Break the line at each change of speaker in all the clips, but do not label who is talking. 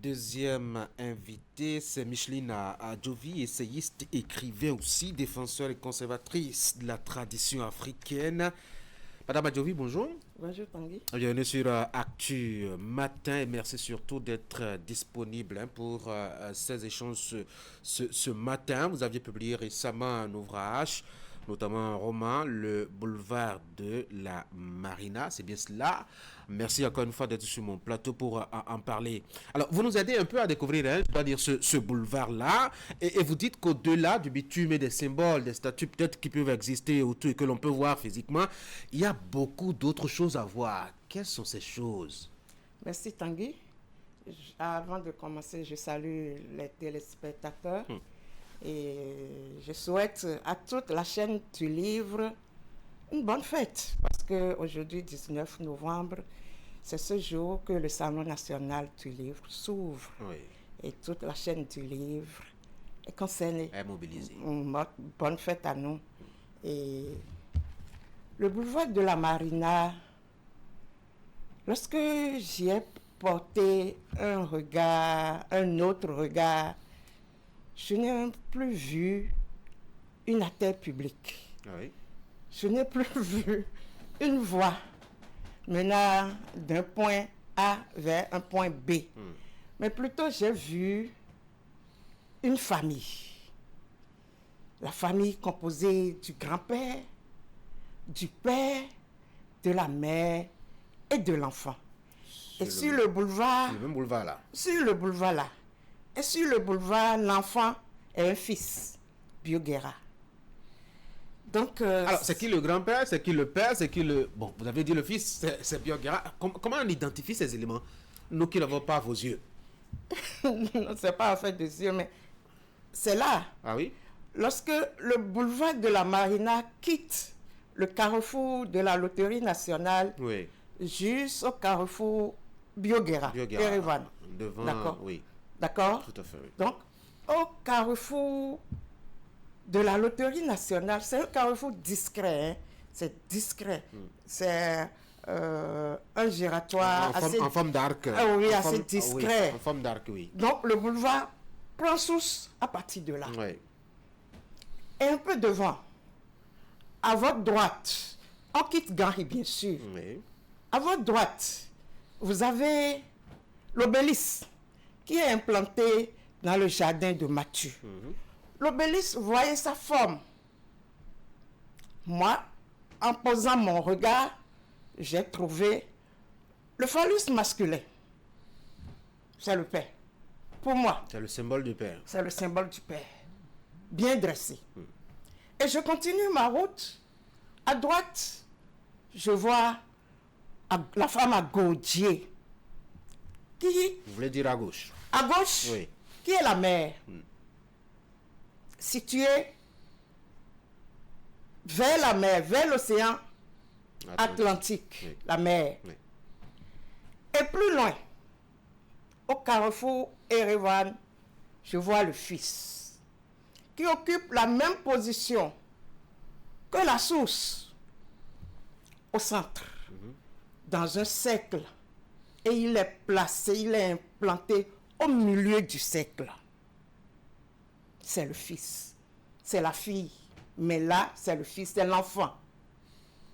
deuxième invitée, c'est Micheline Adjovi, essayiste, écrivain aussi, défenseur et conservatrice de la tradition africaine. Madame Adjovi, bonjour.
Bonjour Tanguy.
Bienvenue sur Actu Matin et merci surtout d'être disponible pour ces échanges ce matin. Vous aviez publié récemment un ouvrage, notamment un roman, Le Boulevard de la Marina, c'est bien cela. Merci encore une fois d'être sur mon plateau pour en parler. Alors, vous nous aidez un peu à découvrir, je dois dire, ce boulevard-là, et vous dites qu'au-delà du bitume et des symboles, des statues peut-être qui peuvent exister autour et que l'on peut voir physiquement, il y a beaucoup d'autres choses à voir. Quelles sont ces choses?
Merci Tanguy. Avant de commencer, je salue les téléspectateurs. Et je souhaite à toute la chaîne du livre une bonne fête parce qu'aujourd'hui, 19 novembre, c'est ce jour que le Salon national du livre s'ouvre.
Oui.
Et toute la chaîne du livre est concernée.
Est mobilisée.
Bonne fête à nous. Et le boulevard de la Marina, lorsque j'y ai porté un autre regard, je n'ai plus vu une artère publique.
Oui.
Je n'ai plus vu une voie menant d'un point A vers un point B. Mais plutôt, j'ai vu une famille. La famille composée du grand-père, du père, de la mère et de l'enfant. Et sur le boulevard...
C'est le même boulevard là.
Sur le boulevard là. Et sur le boulevard, l'enfant est un fils, Bioguera. Donc,
alors, c'est qui le grand-père, c'est qui le père, c'est qui le... Bon, vous avez dit le fils, c'est Bioguera. Comment on identifie ces éléments? Nous qui n'avons pas vos yeux.
c'est pas en fait des yeux, mais c'est là.
Ah oui?
Lorsque le boulevard de la Marina quitte le carrefour de la Loterie nationale,
oui,
jusqu'au carrefour Bioguera, Erevan.
Devant,
d'accord.
Oui.
D'accord?
Tout à fait, oui.
Donc, au carrefour de la Loterie nationale, c'est un carrefour discret. Hein? C'est discret. C'est un giratoire
en forme d'arc.
Ah oui, assez discret.
Oui, en forme d'arc, oui.
Donc, le boulevard prend source à partir de là.
Oui.
Et un peu devant, à votre droite, on quitte Gary, bien sûr.
Oui.
À votre droite, vous avez l'obélisque qui est implanté dans le jardin de Mathieu. L'obélisque, vous voyez sa forme. Moi, en posant mon regard, j'ai trouvé le phallus masculin. C'est le père. Pour moi.
C'est le symbole du père.
C'est le symbole du père. Bien dressé. Et je continue ma route. À droite, je vois la femme à Gaudier. Qui...
Vous voulez dire à gauche?
À gauche,
oui,
qui est la mer, située vers la mer, vers l'océan Atlantique,
oui,
la mer.
Oui.
Et plus loin, au carrefour Erevan, je vois le fils, qui occupe la même position que la source, au centre, dans un cercle. Et il est placé, il est implanté au milieu du cercle. C'est le fils, c'est la fille. Mais là, c'est le fils, c'est l'enfant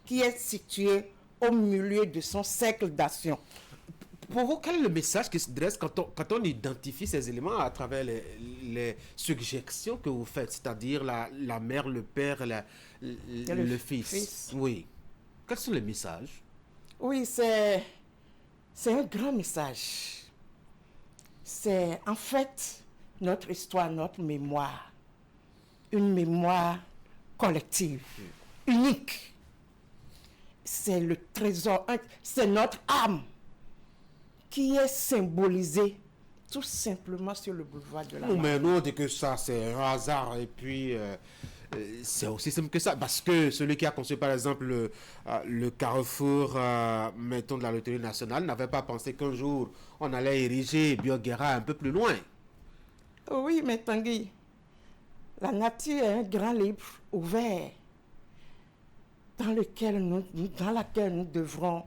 qui est situé au milieu de son cercle d'action.
Pour vous, quel est le message qui se dresse quand on identifie ces éléments à travers les suggestions que vous faites, c'est-à-dire la mère, le père, le fils? Oui. Quels sont les messages?
Oui, c'est un grand message. C'est en fait notre histoire, notre mémoire. Une mémoire collective, unique. C'est le trésor, c'est notre âme qui est symbolisée tout simplement sur le boulevard de la Marina.
Mais nous, on dit que ça, c'est un hasard. Et puis, c'est aussi simple que ça. Parce que celui qui a conçu, par exemple, le carrefour, mettons, de la Loterie nationale, n'avait pas pensé qu'un jour, on allait ériger Bioguera un peu plus loin.
Oui, mais Tanguy, la nature est un grand livre ouvert dans laquelle nous devrons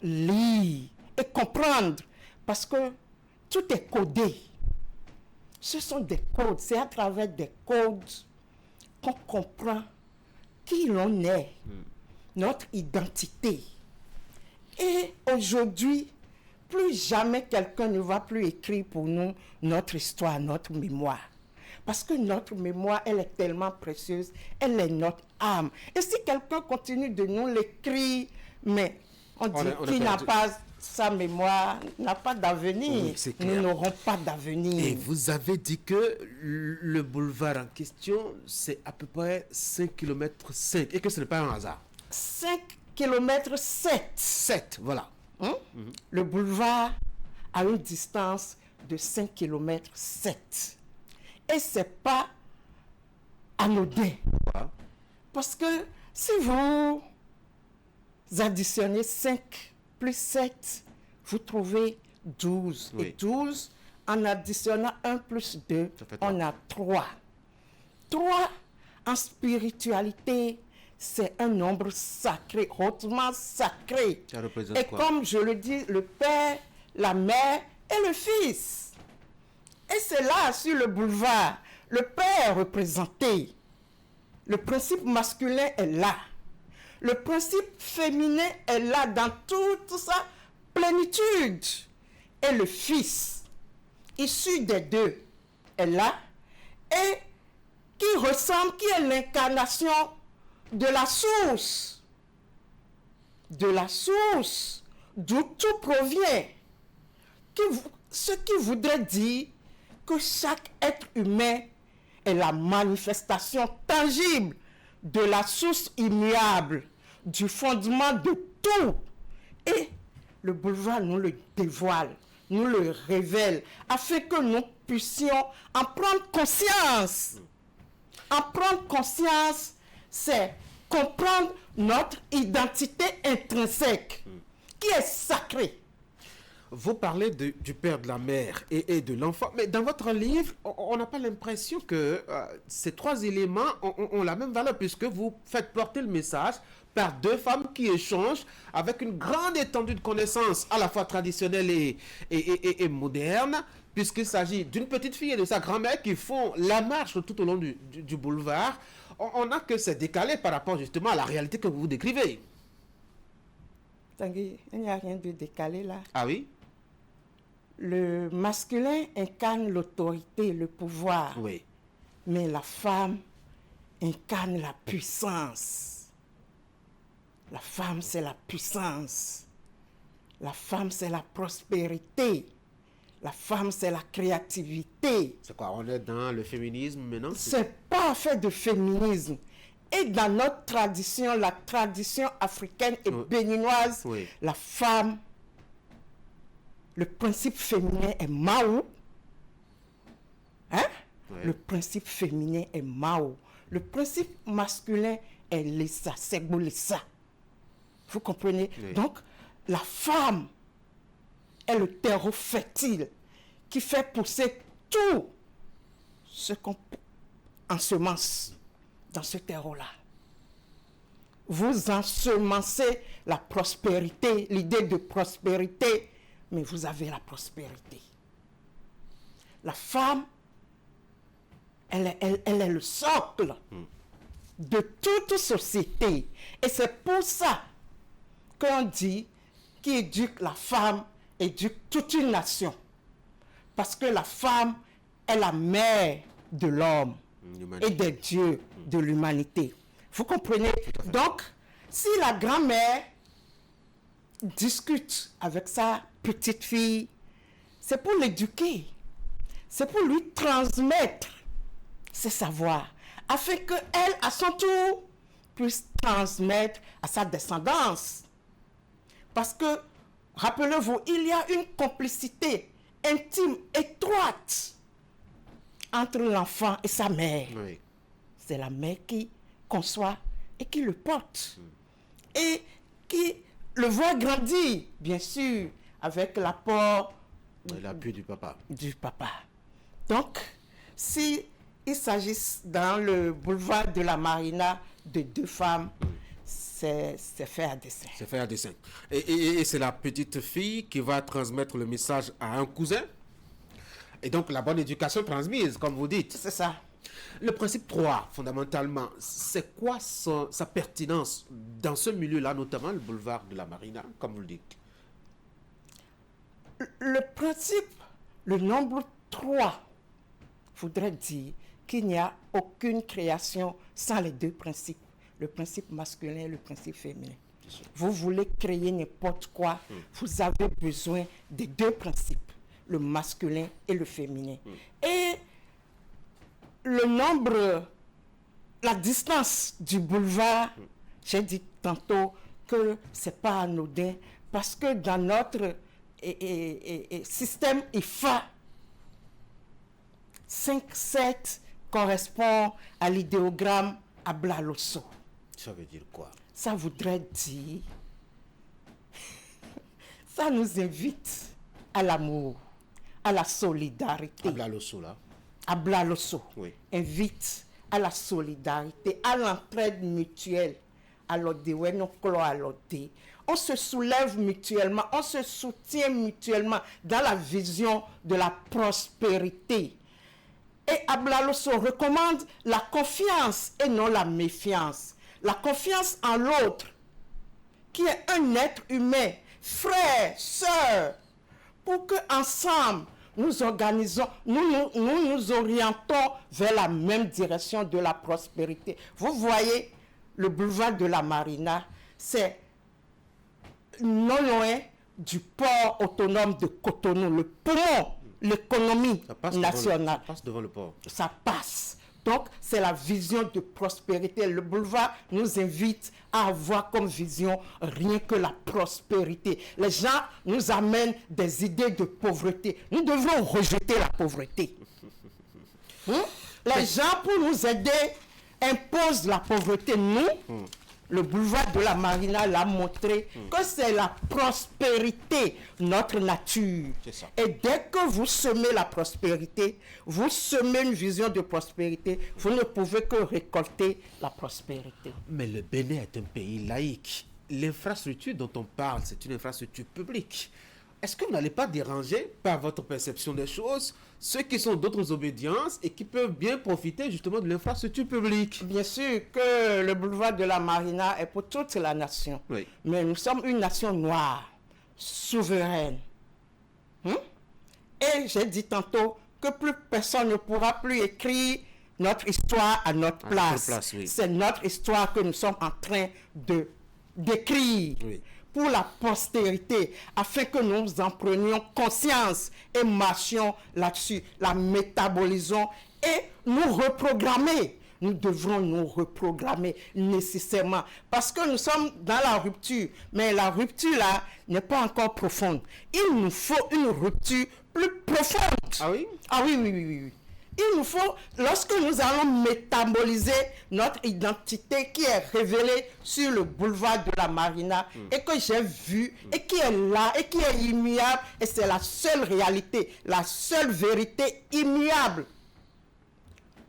lire et comprendre. Parce que tout est codé. Ce sont des codes. C'est à travers des codes qu'on comprend qui l'on est, notre identité. Et aujourd'hui, plus jamais quelqu'un ne va plus écrire pour nous notre histoire, notre mémoire. Parce que notre mémoire, elle est tellement précieuse, elle est notre âme. Et si quelqu'un continue de nous l'écrire, mais on dit qu'il n'a pas sa mémoire, n'a pas d'avenir.
Oui,
nous n'aurons pas d'avenir.
Et vous avez dit que le boulevard en question, c'est à peu près 5 km 5 et que ce n'est pas un hasard.
5 km 7.
7, voilà.
Le boulevard a une distance de 5 km 7. Et ce n'est pas anodin.
Voilà.
Parce que si vous additionnez 5 plus 7, vous trouvez 12.
Oui.
Et 12, en additionnant 1 plus 2, on a 3. 3, en spiritualité, c'est un nombre sacré, hautement sacré.
Ça représente
Et
quoi?
comme je le dis, le Père, la Mère et le Fils. Et c'est là, sur le boulevard, le Père représenté. Le principe masculin est là. Le principe féminin est là dans toute sa plénitude. Et le Fils, issu des deux, est là. Et qui ressemble, qui est l'incarnation de la source. De la source d'où tout provient. Ce qui voudrait dire que chaque être humain est la manifestation tangible de la source immuable, du fondement de tout. Et le boulevard nous le dévoile, nous le révèle, afin que nous puissions en prendre conscience. En prendre conscience, c'est comprendre notre identité intrinsèque, qui est sacrée.
Vous parlez du père, de la mère et de l'enfant, mais dans votre livre, on n'a pas l'impression que ces trois éléments ont la même valeur, puisque vous faites porter le message par deux femmes qui échangent avec une grande étendue de connaissances, à la fois traditionnelle et moderne, puisqu'il s'agit d'une petite fille et de sa grand-mère qui font la marche tout au long du boulevard. On a que c'est décalé par rapport justement à la réalité que vous décrivez.
Tanguy, il n'y a rien de décalé là.
Ah oui?
Le masculin incarne l'autorité, le pouvoir.
Oui.
Mais la femme incarne la puissance. La femme, c'est la puissance. La femme, c'est la prospérité. La femme, c'est la créativité.
C'est quoi? On est dans le féminisme maintenant?
C'est pas fait de féminisme. Et dans notre tradition, la tradition africaine et béninoise,
oui,
la femme, le principe féminin est Mao. Hein?
Oui.
Le principe féminin est Mao. Le principe masculin est Lessa, c'est Lessa. Vous comprenez?
Oui.
Donc, la femme est le terreau fertile qui fait pousser tout ce qu'on ensemence dans ce terreau-là. Vous ensemencez la prospérité, l'idée de prospérité, mais vous avez la prospérité. La femme, elle est le socle de toute société. Et c'est pour ça qu'on dit qui éduque la femme éduque toute une nation. Parce que la femme est la mère de l'homme et des dieux de l'humanité. Vous comprenez? Donc, si la grand-mère discute avec sa petite fille, c'est pour l'éduquer. C'est pour lui transmettre ses savoirs, afin qu'elle, à son tour, puisse transmettre à sa descendance. Parce que, rappelez-vous, il y a une complicité intime, étroite, entre l'enfant et sa mère.
Oui.
C'est la mère qui conçoit et qui le porte. Et qui le voit grandir, bien sûr, avec l'apport
L'appui du papa.
du papa. Donc, si il s'agisse dans le boulevard de la Marina de deux femmes, c'est fait à dessein.
C'est fait à dessein. Et c'est la petite fille qui va transmettre le message à un cousin? Et donc, la bonne éducation transmise, comme vous dites.
C'est ça.
Le principe 3, fondamentalement, c'est quoi sa pertinence dans ce milieu-là, notamment le boulevard de la Marina, comme vous le dites?
Le principe, le nombre 3, voudrait dire qu'il n'y a aucune création sans les deux principes, le principe masculin et le principe féminin. Vous voulez créer n'importe quoi, vous avez besoin des deux principes, le masculin et le féminin. Et le nombre, la distance du boulevard, j'ai dit tantôt que ce n'est pas anodin, parce que dans notre système IFA, 5-7 correspond à l'idéogramme Abla-Losso.
Ça veut dire quoi?
Ça voudrait dire, ça nous invite à l'amour, à la solidarité.
Abla-Losso, là.
Abla-Losso
Oui.
invite à la solidarité, à l'entraide mutuelle. On se soulève mutuellement, on se soutient mutuellement dans la vision de la prospérité. Et Abla-Losso recommande la confiance et non la méfiance. La confiance en l'autre, qui est un être humain, frère, sœur, pour que ensemble nous organisons, nous orientons vers la même direction de la prospérité. Vous voyez, le boulevard de la Marina, c'est non loin du port autonome de Cotonou, le poumon, l'économie nationale.
Ça passe devant le port.
Ça passe. Donc, c'est la vision de prospérité. Le boulevard nous invite à avoir comme vision rien que la prospérité. Les gens nous amènent des idées de pauvreté. Nous devons rejeter la pauvreté. Les gens, pour nous aider, imposent la pauvreté. Nous, le boulevard de la Marina l'a montré que c'est la prospérité, notre nature. Et dès que vous semez la prospérité, vous semez une vision de prospérité, vous ne pouvez que récolter la prospérité.
Mais le Bénin est un pays laïque. L'infrastructure dont on parle, c'est une infrastructure publique. Est-ce que vous n'allez pas déranger, par votre perception des choses, ceux qui sont d'autres obédiences et qui peuvent bien profiter justement de l'infrastructure publique?
Bien sûr que le boulevard de la Marina est pour toute la nation.
Oui.
Mais nous sommes une nation noire, souveraine. Et j'ai dit tantôt que plus personne ne pourra plus écrire notre histoire à notre place.
Oui.
C'est notre histoire que nous sommes en train d'écrire.
Oui.
Pour la postérité, afin que nous en prenions conscience et marchions là-dessus, la métabolisons et nous reprogrammer. Nous devrons nous reprogrammer nécessairement parce que nous sommes dans la rupture, mais la rupture là n'est pas encore profonde. Il nous faut une rupture plus profonde.
Ah oui?
Ah oui, oui, oui, oui. Il nous faut, lorsque nous allons métaboliser notre identité qui est révélée sur le boulevard de la Marina et que j'ai vu et qui est là et qui est immuable et c'est la seule réalité, la seule vérité immuable,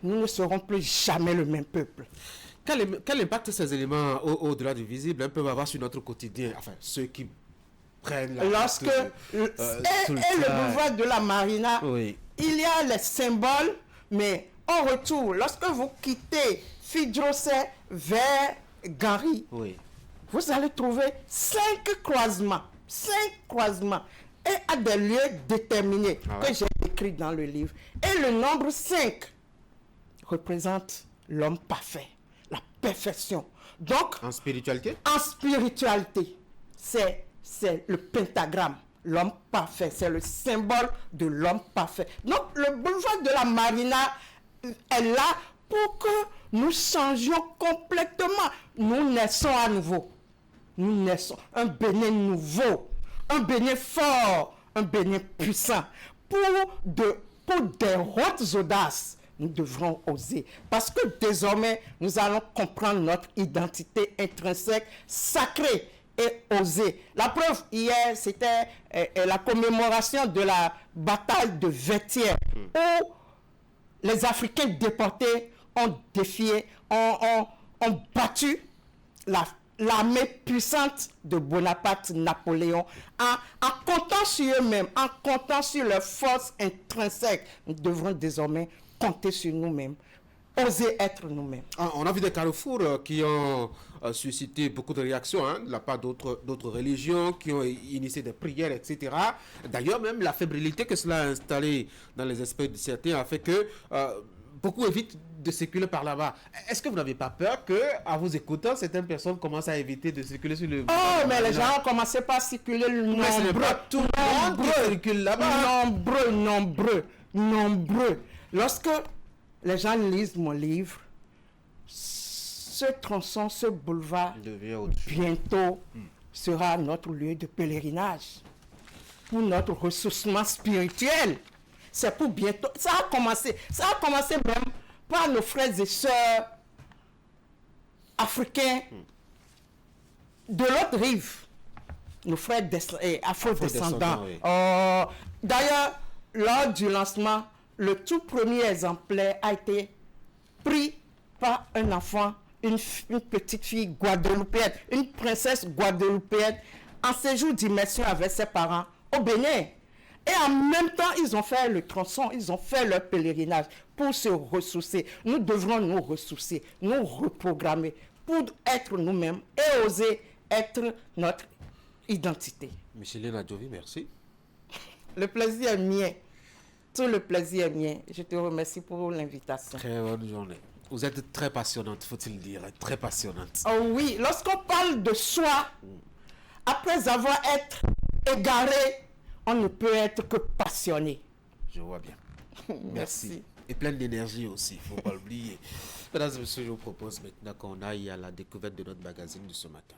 nous ne serons plus jamais le même peuple.
Quel impact ces éléments au-delà du visible peuvent avoir sur notre quotidien? Enfin, ceux qui prennent la...
Lorsque... le boulevard de la Marina...
Oui.
Il y a les symboles, mais en retour, lorsque vous quittez Fidrosé vers Gary,
Oui.
vous allez trouver 5 croisements et à des lieux déterminés que j'ai écrits dans le livre. Et le nombre 5 représente l'homme parfait, la perfection. Donc,
En spiritualité?
en spiritualité, c'est le pentagramme. L'homme parfait, c'est le symbole de l'homme parfait. Donc, le boulevard de la Marina est là pour que nous changions complètement. Nous naissons à nouveau. Nous naissons un Bénin nouveau, un Bénin fort, un Bénin puissant. Pour des hautes audaces, nous devrons oser. Parce que désormais, nous allons comprendre notre identité intrinsèque, sacrée, et oser. La preuve, hier, c'était la commémoration de la bataille de Vertières, où les Africains déportés ont défié, ont battu l'armée puissante de Bonaparte, Napoléon, en comptant sur eux-mêmes, en comptant sur leurs forces intrinsèques, nous devrons désormais compter sur nous-mêmes, oser être nous-mêmes.
On a vu des carrefours qui ont suscité beaucoup de réactions de la part d'autres religions, qui ont initié des prières, etc. D'ailleurs, même la fébrilité que cela a installée dans les esprits de certains a fait que beaucoup évitent de circuler par là-bas. Est-ce que vous n'avez pas peur que, à vous écoutant, certaines personnes commencent à éviter de circuler sur le...
Oh, mais les gens ont commencé par circuler nombreux.
Tout le monde qui circule là-bas.
Nombreux. Lorsque les gens lisent mon livre, ce tronçon, ce boulevard, bientôt sera notre lieu de pèlerinage pour notre ressourcement spirituel. C'est pour bientôt. Ça a commencé même par nos frères et sœurs africains de l'autre rive, nos frères afro-descendants.
Oui.
D'ailleurs, lors du lancement, le tout premier exemplaire a été pris par un enfant, une petite fille guadeloupéenne, une princesse guadeloupéenne, en séjour d'immersion avec ses parents au Bénin. Et en même temps, ils ont fait le tronçon, ils ont fait leur pèlerinage pour se ressourcer. Nous devrons nous ressourcer, nous reprogrammer pour être nous-mêmes et oser être notre identité.
Micheline Adjovi, merci.
Le plaisir est mien. Tout le plaisir est mien. Je te remercie pour l'invitation.
Très bonne journée. Vous êtes très passionnante, faut-il dire, très passionnante.
Oh oui, lorsqu'on parle de soi, après avoir été égaré, on ne peut être que passionné.
Je vois bien.
Merci.
Et plein d'énergie aussi, il ne faut pas l'oublier. Mesdames et messieurs, je vous propose maintenant qu'on aille à la découverte de notre magazine de ce matin.